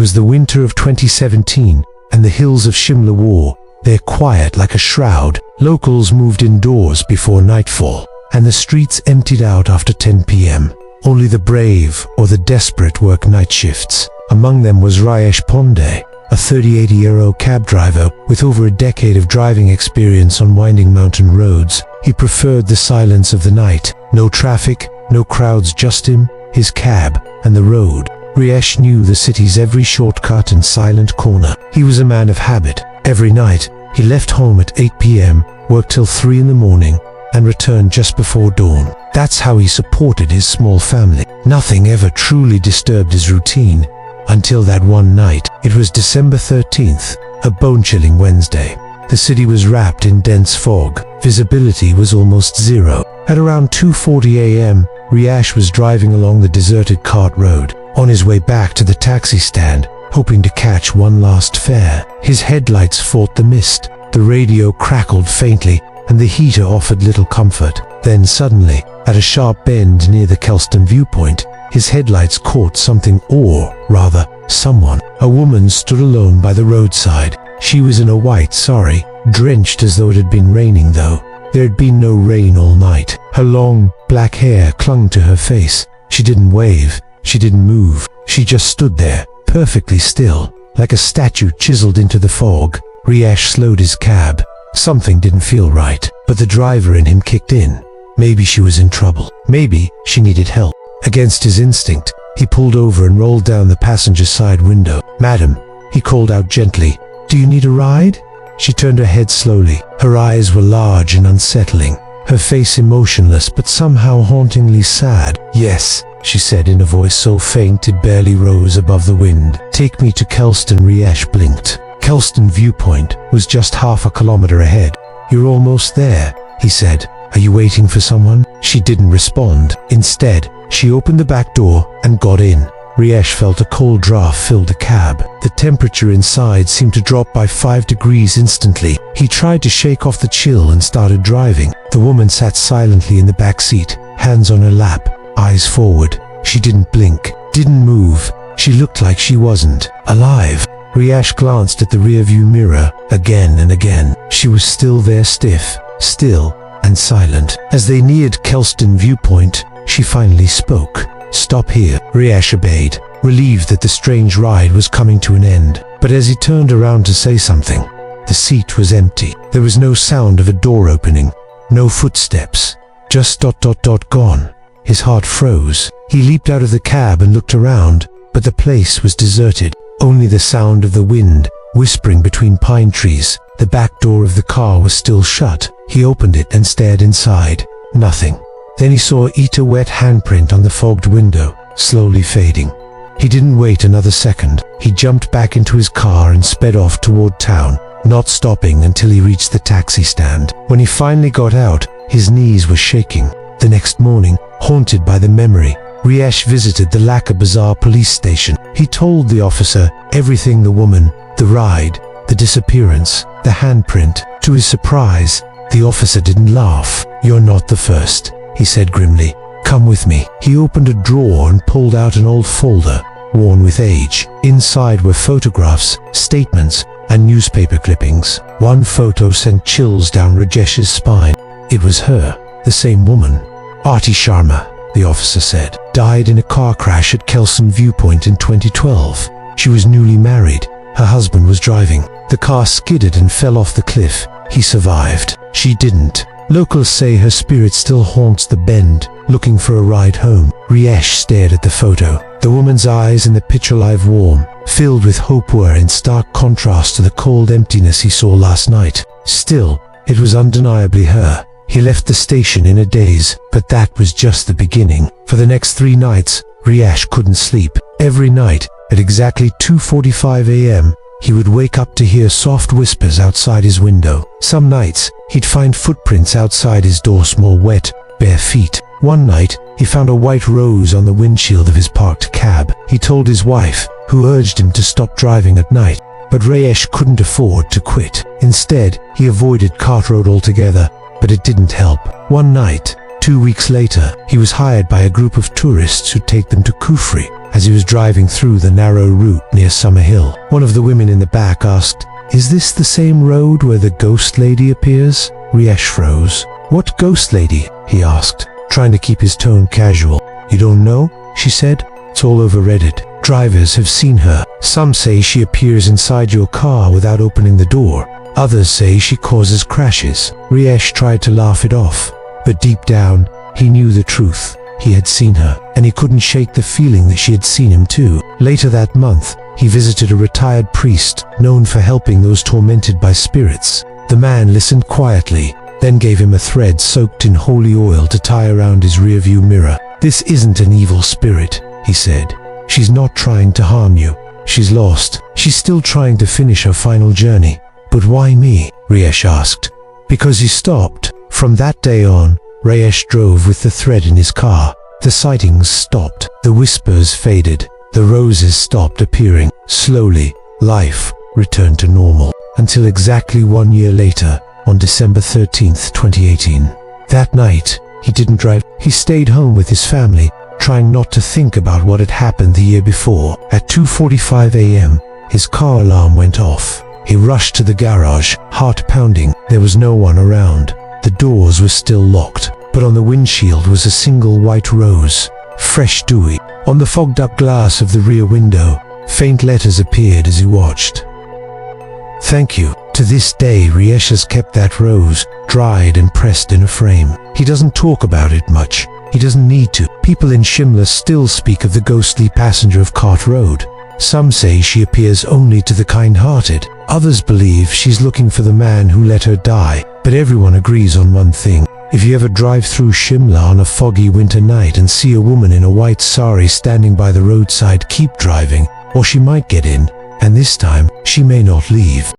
was the winter of 2017, and the hills of Shimla wore their quiet like a shroud. Locals moved indoors before nightfall, and the streets emptied out after 10 p.m. Only the brave or the desperate work night shifts. Among them was Rajesh Pandey, a 38-year-old cab driver with over a decade of driving experience on winding mountain roads. He preferred the silence of the night. No traffic, no crowds, just him, his cab, and the road. Rajesh knew the city's every shortcut and silent corner. He was a man of habit. Every night, he left home at 8 p.m., worked till 3 in the morning, and returned just before dawn. That's how he supported his small family. Nothing ever truly disturbed his routine until that one night. It was December 13th, a bone-chilling Wednesday. The city was wrapped in dense fog. Visibility was almost zero. At around 2:40 a.m., Rajesh was driving along the deserted cart road, on his way back to the taxi stand, hoping to catch one last fare. His headlights fought the mist, the radio crackled faintly, and the heater offered little comfort. Then suddenly, at a sharp bend near the Kelston viewpoint, his headlights caught something, or rather, someone. A woman stood alone by the roadside. She was in a white sari, drenched as though it had been raining, though there had been no rain all night. Her long, black hair clung to her face. She didn't wave, she didn't move, she just stood there, perfectly still, like a statue chiseled into the fog. Rajesh slowed his cab. Something didn't feel right, but the driver in him kicked in. Maybe she was in trouble. Maybe she needed help. Against his instinct, he pulled over and rolled down the passenger side window. "Madam," he called out gently, "do you need a ride?" She turned her head slowly. Her eyes were large and unsettling, her face emotionless but somehow hauntingly sad. "Yes," she said in a voice so faint it barely rose above the wind. "Take me to Kelston." Rajesh blinked. Kelston viewpoint was just half a kilometer ahead. "You're almost there," he said. "Are you waiting for someone?" She didn't respond. Instead, she opened the back door and got in. Rajesh felt a cold draft fill the cab. The temperature inside seemed to drop by 5 degrees instantly. He tried to shake off the chill and started driving. The woman sat silently in the back seat, hands on her lap, eyes forward. She didn't blink, didn't move. She looked like she wasn't alive. Rajesh glanced at the rearview mirror again and again. She was still there, stiff, still, and silent. As they neared Kelston viewpoint, she finally spoke. "Stop here." Rajesh obeyed, relieved that the strange ride was coming to an end. But as he turned around to say something, the seat was empty. There was no sound of a door opening, no footsteps, just ... gone. His heart froze. He leaped out of the cab and looked around, but the place was deserted. Only the sound of the wind whispering between pine trees. The back door of the car was still shut. He opened it and stared inside. Nothing. Then he saw a wet handprint on the fogged window, slowly fading. He didn't wait another second. He jumped back into his car and sped off toward town, not stopping until he reached the taxi stand. When he finally got out, his knees were shaking. The next morning, haunted by the memory, Rajesh visited the Laka Bazaar police station. He told the officer everything: the woman, the ride, the disappearance, the handprint. To his surprise, the officer didn't laugh. "You're not the first," he said grimly. "Come with me." He opened a drawer and pulled out an old folder, worn with age. Inside were photographs, statements, and newspaper clippings. One photo sent chills down Rajesh's spine. It was her, the same woman. "Aarti Sharma," the officer said, "died in a car crash at Kelston Viewpoint in 2012. She was newly married. Her husband was driving. The car skidded and fell off the cliff. He survived. She didn't. Locals say her spirit still haunts the bend, looking for a ride home." Rajesh stared at the photo. The woman's eyes in the picture-live warm, filled with hope, were in stark contrast to the cold emptiness he saw last night. Still, it was undeniably her. He left the station in a daze, but that was just the beginning. For the next 3 nights, Rajesh couldn't sleep. Every night, at exactly 2:45 a.m., he would wake up to hear soft whispers outside his window. Some nights, he'd find footprints outside his door, small, wet, bare feet. One night, he found a white rose on the windshield of his parked cab. He told his wife, who urged him to stop driving at night. But Rajesh couldn't afford to quit. Instead, he avoided Cart Road altogether, but it didn't help. One night, 2 weeks later, he was hired by a group of tourists who'd take them to Kufri, as he was driving through the narrow route near Summer Hill. One of the women in the back asked, "Is this the same road where the ghost lady appears?" Riesh froze. "What ghost lady?" he asked, trying to keep his tone casual. "You don't know?" she said. "It's all over Reddit. Drivers have seen her. Some say she appears inside your car without opening the door. Others say she causes crashes." Riesh tried to laugh it off, but deep down, he knew the truth. He had seen her, and he couldn't shake the feeling that she had seen him too. Later that month, he visited a retired priest known for helping those tormented by spirits. The man listened quietly, then gave him a thread soaked in holy oil to tie around his rearview mirror. "This isn't an evil spirit," he said. "She's not trying to harm you. She's lost. She's still trying to finish her final journey." "But why me?" Riesh asked. "Because he stopped." From that day on, Riesh drove with the thread in his car. The sightings stopped. The whispers faded. The roses stopped appearing. Slowly, life returned to normal. Until exactly 1 year later, on December 13th, 2018. That night, he didn't drive. He stayed home with his family, trying not to think about what had happened the year before. At 2:45 a.m., his car alarm went off. He rushed to the garage, heart pounding. There was no one around. The doors were still locked, but on the windshield was a single white rose, fresh dewy. On the fogged-up glass of the rear window, faint letters appeared as he watched. "Thank you." To this day, Riesh has kept that rose, dried and pressed in a frame. He doesn't talk about it much. He doesn't need to. People in Shimla still speak of the ghostly passenger of Cart Road. Some say she appears only to the kind-hearted. Others believe she's looking for the man who let her die. But everyone agrees on one thing. If you ever drive through Shimla on a foggy winter night and see a woman in a white saree standing by the roadside, keep driving, or she might get in, and this time, she may not leave.